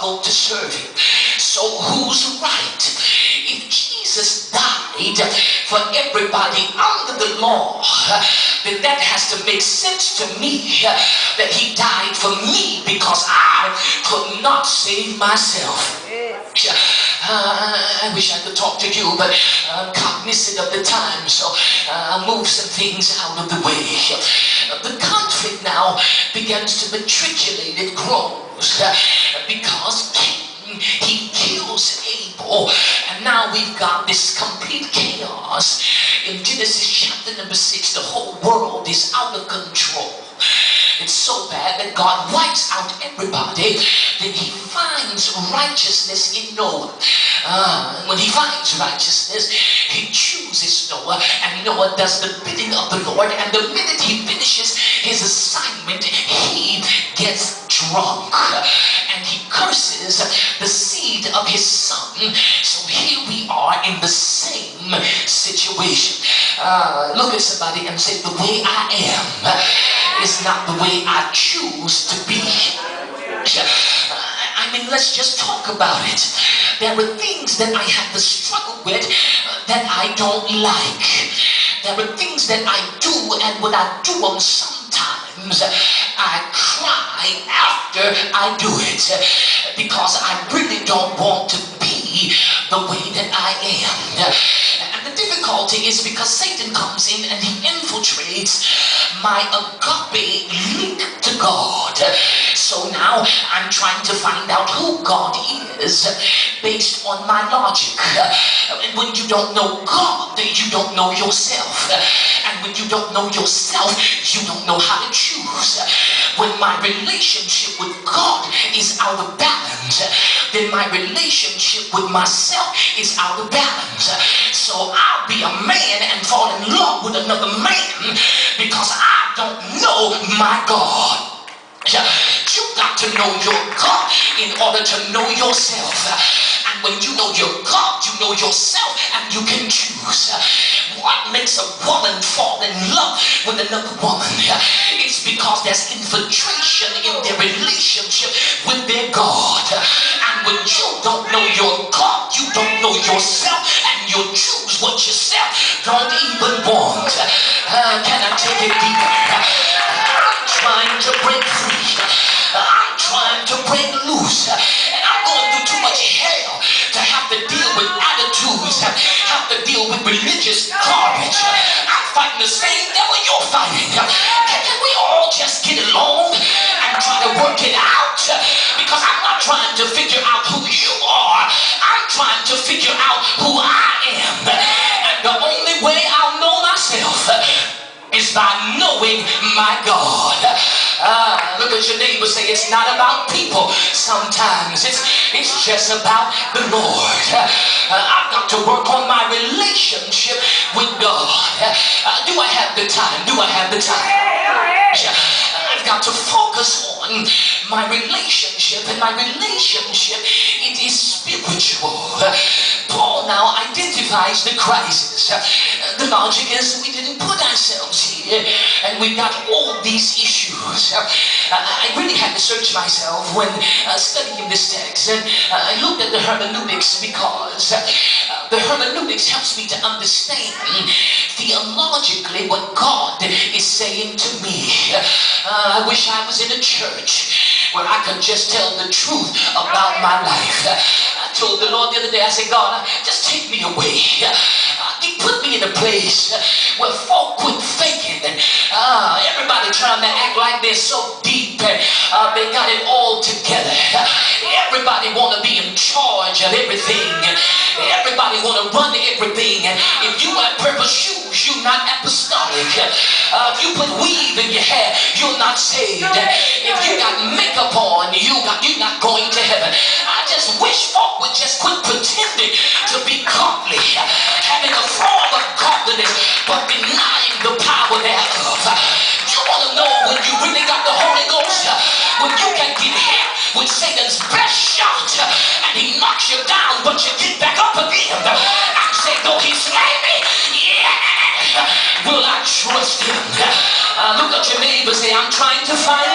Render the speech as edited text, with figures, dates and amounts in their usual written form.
struggled to serve him. So who's right? If Jesus died for everybody under the law, then that has to make sense to me, that he died for me because I could not save myself. I wish I could talk to you, but I'm cognizant of the time, so I'll move some things out of the way. The conflict now begins to matriculate. It grows because he kills Abel, and now we've got this complete chaos. In Genesis chapter number 6, the whole world is out of control. It's so bad that God wipes out everybody. Then he finds righteousness in Noah. When he finds righteousness, he chooses Noah, and Noah does the bidding of the Lord. And the minute he finishes his assignment, he gets drunk, and he curses the seed of his son. So here we are in the same situation. Look at somebody and say, the way I am is not the way I choose to be. I mean, let's just talk about it. There are things that I have to struggle with that I don't like. There are things that I do, and when I do them, sometimes I cry after I do it because I really don't want to be the way that I am. And the difficulty is because Satan comes in and he infiltrates my agape link to God. So now I'm trying to find out who God is based on my logic. And when you don't know God, you don't know yourself. And when you don't know yourself, you don't know how to choose. When my relationship with God is out of balance, then my relationship with myself is out of balance. So I'll be a man and fall in love with another man because I don't know my God. You got to know your God in order to know yourself. And when you know your God, you know yourself, and you can choose. What makes a woman fall in love with another woman? It's because there's infiltration in their relationship with their God. And when you don't know your God, you don't know yourself, and you choose what yourself don't even want. Can I take it deeper? I'm trying to break free. I'm trying to break loose. And I'm going through too much hell to have to deal with attitudes, have to deal with religious garbage. I'm fighting the same devil you're fighting. Can we all just get along and try to work it out? Because I'm not trying to figure out who you are. I'm trying to figure out who I am. And the only way I'll know myself is by knowing my God. Look at your neighbor, say it's not about people. Sometimes it's just about the Lord. I've got to work on my relationship with God. Do I have the time? Do I have the time? I've got to focus on my relationship, and my relationship, it is spiritual. Paul now identifies the crisis. The logic is we didn't put ourselves here, and we got all these issues. I really had to search myself when studying this text, and I looked at the hermeneutics because the hermeneutics helps me to understand theologically what God is saying to me. I wish I was in a church where I could just tell the truth about my life. I told the Lord the other day, I said, God, just take me away. He put me in a place where folk quit faking, and everybody trying to act like they're so deep and they got it all together. Everybody want to be in charge of everything. Everybody want to run everything. And if you wear purple shoes, you're not apostolic. If you put weave in your hair, you're not saved. If you got makeup on, you're not going to heaven. I just wish folk would just quit pretending to be godly, having a form of godliness, but denying the power thereof. You want to know when you really got the Holy Ghost? When you can get hit with Satan's best shot, and he knocks you down, but you get back up again and say, though he slay me, yeah, will I trust him? Look at your neighbor, say, I'm trying to find